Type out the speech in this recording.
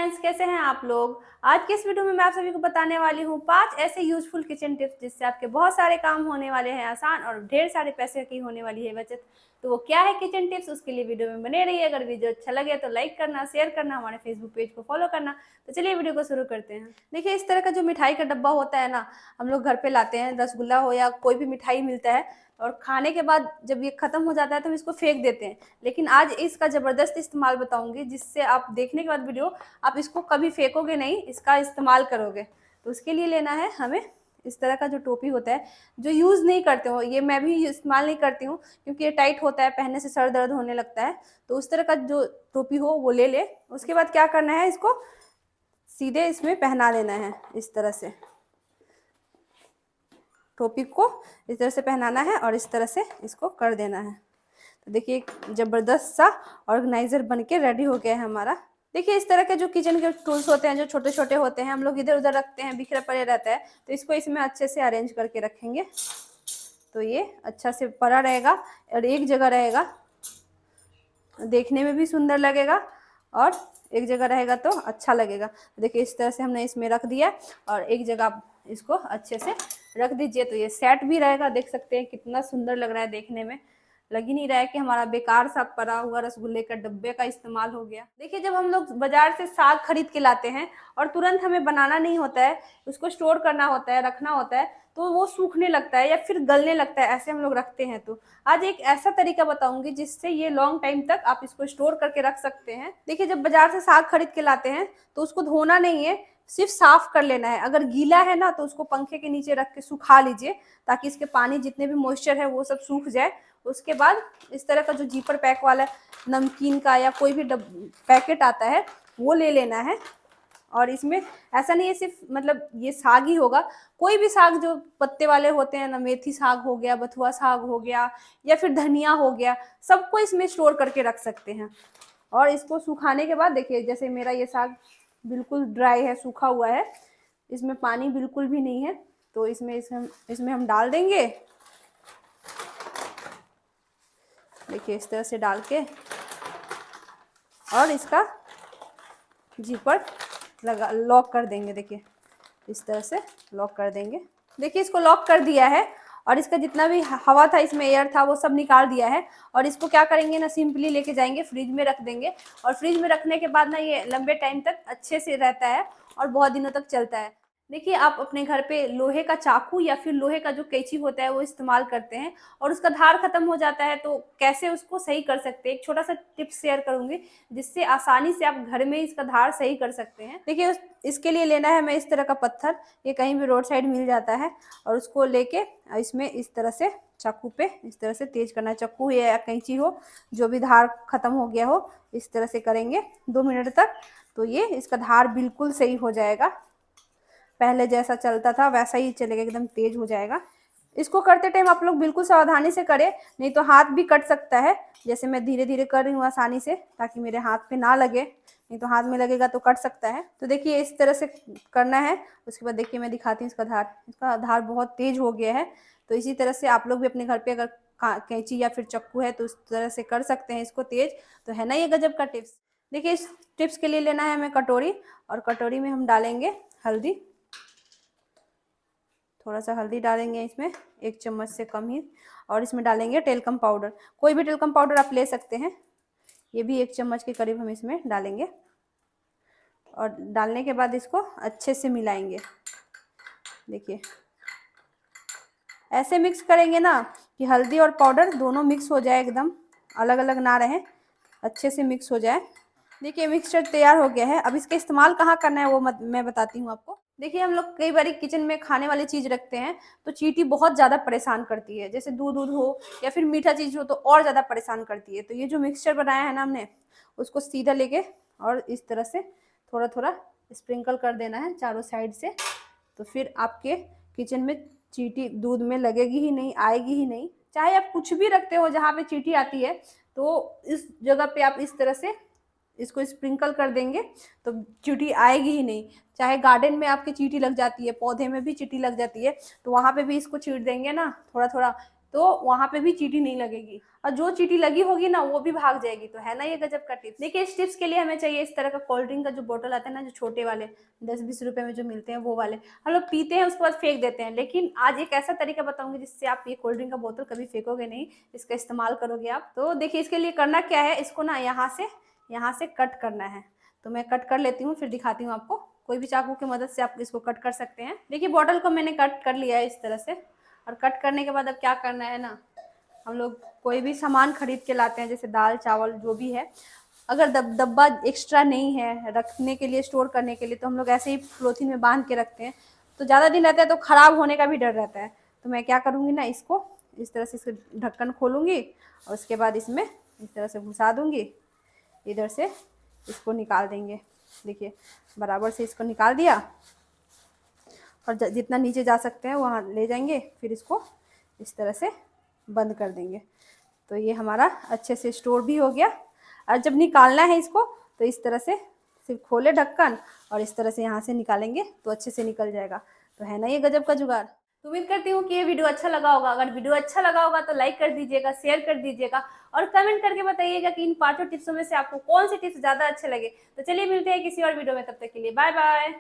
Friends, कैसे हैं आप लोग। आज के इस वीडियो में मैं आप सभी को बताने वाली हूँ 5 ऐसे यूजफुल किचन टिप्स जिससे आपके बहुत सारे काम होने वाले हैं आसान और ढेर सारे पैसे की होने वाली है बचत। तो वो क्या है किचन टिप्स, उसके लिए वीडियो में बने रहिए। अगर वीडियो अच्छा लगे तो लाइक करना, शेयर करना, हमारे फेसबुक पेज को फॉलो करना। तो चलिए वीडियो को शुरू करते हैं। देखिए, इस तरह का जो मिठाई का डब्बा होता है ना, हम लोग घर पे लाते हैं। रसगुल्ला हो या कोई भी मिठाई मिलता है और खाने के बाद जब ये खत्म हो जाता है तो हम इसको फेंक देते हैं। लेकिन आज इसका ज़बरदस्त इस्तेमाल बताऊंगी जिससे आप देखने के बाद वीडियो आप इसको कभी फेंकोगे नहीं, इसका इस्तेमाल करोगे। तो उसके लिए लेना है हमें इस तरह का जो टोपी होता है, जो यूज़ नहीं करते हो, ये मैं भी इस्तेमाल नहीं करती हूँ क्योंकि ये टाइट होता है, पहनने से सर दर्द होने लगता है। तो उस तरह का जो टोपी हो वो ले ले। उसके बाद क्या करना है, इसको सीधे इसमें पहना लेना है। इस तरह से टोपी को इस तरह से पहनाना है और इस तरह से इसको कर देना है। तो देखिए, ज़बरदस्त सा ऑर्गेनाइजर बन के रेडी हो गया है हमारा। देखिए, इस तरह के जो किचन के टूल्स होते हैं, जो छोटे छोटे होते हैं, हम लोग इधर उधर रखते हैं, बिखरा पड़े रहता है। तो इसको इसमें अच्छे से अरेंज करके रखेंगे तो ये अच्छा से पड़ा रहेगा और एक जगह रहेगा, देखने में भी सुंदर लगेगा और एक जगह रहेगा तो अच्छा लगेगा। देखिए, इस तरह से हमने इसमें रख दिया और एक जगह इसको अच्छे से रख दीजिए तो ये सेट भी रहेगा। देख सकते हैं कितना सुंदर लग रहा है, देखने में लग ही नहीं रहा है कि हमारा बेकार सा पड़ा हुआ रसगुल्ले का डब्बे का इस्तेमाल हो गया। देखिए, जब हम लोग बाजार से साग खरीद के लाते हैं और तुरंत हमें बनाना नहीं होता है, उसको स्टोर करना होता है, रखना होता है, तो वो सूखने लगता है या फिर गलने लगता है, ऐसे हम लोग रखते हैं। तो आज एक ऐसा तरीका बताऊंगी जिससे ये लॉन्ग टाइम तक आप इसको स्टोर करके रख सकते हैं। देखिए, जब बाजार से साग खरीद के लाते हैं तो उसको धोना नहीं है, सिर्फ साफ कर लेना है। अगर गीला है ना तो उसको पंखे के नीचे रख के सुखा लीजिए ताकि इसके पानी जितने भी मॉइस्चर है वो सब सूख जाए। उसके बाद इस तरह का जो जीपर पैक वाला नमकीन का या कोई भी पैकेट आता है वो ले लेना है। और इसमें ऐसा नहीं है सिर्फ मतलब ये साग ही होगा, कोई भी साग जो पत्ते वाले होते हैं ना, मेथी साग हो गया, बथुआ साग हो गया या फिर धनिया हो गया, सबको इसमें स्टोर करके रख सकते हैं। और इसको सुखाने के बाद देखिए, जैसे मेरा ये साग बिल्कुल ड्राई है, सूखा हुआ है, इसमें पानी बिल्कुल भी नहीं है। तो इसमें हम डाल देंगे। देखिए, इस तरह से डाल के और इसका जीपर लगा लॉक कर देंगे। देखिए, इस तरह से लॉक कर देंगे। देखिए, इसको लॉक कर दिया है और इसका जितना भी हवा था, इसमें एयर था, वो सब निकाल दिया है। और इसको क्या करेंगे ना, सिंपली लेके जाएंगे फ्रिज में रख देंगे। और फ्रिज में रखने के बाद ना ये लंबे टाइम तक अच्छे से रहता है और बहुत दिनों तक चलता है। देखिए, आप अपने घर पे लोहे का चाकू या फिर लोहे का जो कैंची होता है वो इस्तेमाल करते हैं और उसका धार खत्म हो जाता है, तो कैसे उसको सही कर सकते हैं, एक छोटा सा टिप्स शेयर करूंगी जिससे आसानी से आप घर में इसका धार सही कर सकते हैं। देखिए, इसके लिए लेना है हमें इस तरह का पत्थर, ये कहीं भी रोड साइड मिल जाता है। और उसको लेके इसमें इस तरह से चाकू पे इस तरह से तेज करना है, चाकू या कैंची हो, जो भी धार खत्म हो गया हो, इस तरह से करेंगे 2 मिनट तक। तो ये इसका धार बिल्कुल सही हो जाएगा, पहले जैसा चलता था वैसा ही चलेगा, एकदम तेज हो जाएगा। इसको करते टाइम आप लोग बिल्कुल सावधानी से करें, नहीं तो हाथ भी कट सकता है। जैसे मैं धीरे धीरे कर रही हूँ आसानी से, ताकि मेरे हाथ पे ना लगे, नहीं तो हाथ में लगेगा तो कट सकता है। तो देखिए, इस तरह से करना है। उसके बाद देखिए, मैं दिखाती हूँ इसका धार। इसका धार बहुत तेज हो गया है। तो इसी तरह से आप लोग भी अपने घर पे अगर कैंची या फिर चक्कू है तो उस तरह से कर सकते हैं इसको तेज। तो है ना ये गजब का टिप्स। देखिए, इस टिप्स के लिए लेना है हमें कटोरी, और कटोरी में हम डालेंगे हल्दी। थोड़ा सा हल्दी डालेंगे इसमें, 1 चम्मच से कम ही। और इसमें डालेंगे टेलकम पाउडर, कोई भी टेलकम पाउडर आप ले सकते हैं। ये भी 1 चम्मच के करीब हम इसमें डालेंगे। और डालने के बाद इसको अच्छे से मिलाएंगे। देखिए, ऐसे मिक्स करेंगे ना कि हल्दी और पाउडर दोनों मिक्स हो जाए, एकदम अलग अलग ना रहे, अच्छे से मिक्स हो जाए। देखिए, मिक्सचर तैयार हो गया है। अब इसका इस्तेमाल कहाँ करना है वो मैं बताती हूँ आपको। देखिए, हम लोग कई बार किचन में खाने वाली चीज़ रखते हैं तो चींटी बहुत ज़्यादा परेशान करती है, जैसे दूध हो या फिर मीठा चीज़ हो तो और ज़्यादा परेशान करती है। तो ये जो मिक्सचर बनाया है ना हमने, उसको सीधा लेके और इस तरह से थोड़ा थोड़ा स्प्रिंकल कर देना है चारों साइड से। तो फिर आपके किचन में चींटी दूध में लगेगी ही नहीं, आएगी ही नहीं। चाहे आप कुछ भी रखते हो जहाँ पे चींटी आती है, तो इस जगह पे आप इस तरह से इसको स्प्रिंकल कर देंगे तो चींटी आएगी ही नहीं। चाहे गार्डन में आपके चींटी लग जाती है, पौधे में भी चींटी लग जाती है, तो वहाँ पे भी इसको छींट देंगे ना थोड़ा थोड़ा, तो वहां पे भी चींटी नहीं लगेगी, और जो चींटी लगी होगी ना वो भी भाग जाएगी। तो है ना ये गजब का टिप्स। देखिए इस टिप्स के लिए हमें चाहिए इस तरह का कोल्ड ड्रिंक का जो बोतल आता है ना, जो छोटे वाले 10-20 रुपए में जो मिलते हैं वो वाले, हम लोग पीते हैं उसके बाद फेंक देते हैं। लेकिन आज एक ऐसा तरीका बताऊंगी जिससे आप ये कोल्ड ड्रिंक का बोतल कभी फेंकोगे नहीं, इसका इस्तेमाल करोगे आप। तो देखिए इसके लिए करना क्या है, इसको ना यहाँ से कट करना है। तो मैं कट कर लेती हूँ, फिर दिखाती हूँ आपको। कोई भी चाकू की मदद से आप इसको कट कर सकते हैं। देखिए बॉटल को मैंने कट कर लिया है इस तरह से, और कट करने के बाद अब क्या करना है ना, हम लोग कोई भी सामान खरीद के लाते हैं, जैसे दाल चावल जो भी है, अगर डब्बा एक्स्ट्रा नहीं है रखने के लिए, स्टोर करने के लिए, तो हम लोग ऐसे ही पॉलीथीन में बांध के रखते हैं। तो ज़्यादा दिन रहता है तो ख़राब होने का भी डर रहता है। तो मैं क्या करूँगी ना, इसको इस तरह से इसका ढक्कन खोलूँगी, और उसके बाद इसमें इस तरह से घुसा दूँगी, इधर से इसको निकाल देंगे। देखिए बराबर से इसको निकाल दिया, और जितना नीचे जा सकते हैं वहाँ ले जाएंगे, फिर इसको इस तरह से बंद कर देंगे। तो ये हमारा अच्छे से स्टोर भी हो गया। और जब निकालना है इसको तो इस तरह से सिर्फ खोले ढक्कन, और इस तरह से यहाँ से निकालेंगे तो अच्छे से निकल जाएगा। तो है ना ये गजब का जुगाड़। तो उम्मीद करती हूँ कि ये वीडियो अच्छा लगा होगा। अगर वीडियो अच्छा लगा होगा तो लाइक कर दीजिएगा, शेयर कर दीजिएगा, और कमेंट करके बताइएगा कि इन 5 टिप्सों में से आपको कौन से टिप्स ज़्यादा अच्छे लगे। तो चलिए मिलते हैं किसी और वीडियो में, तब तक के लिए बाय बाय।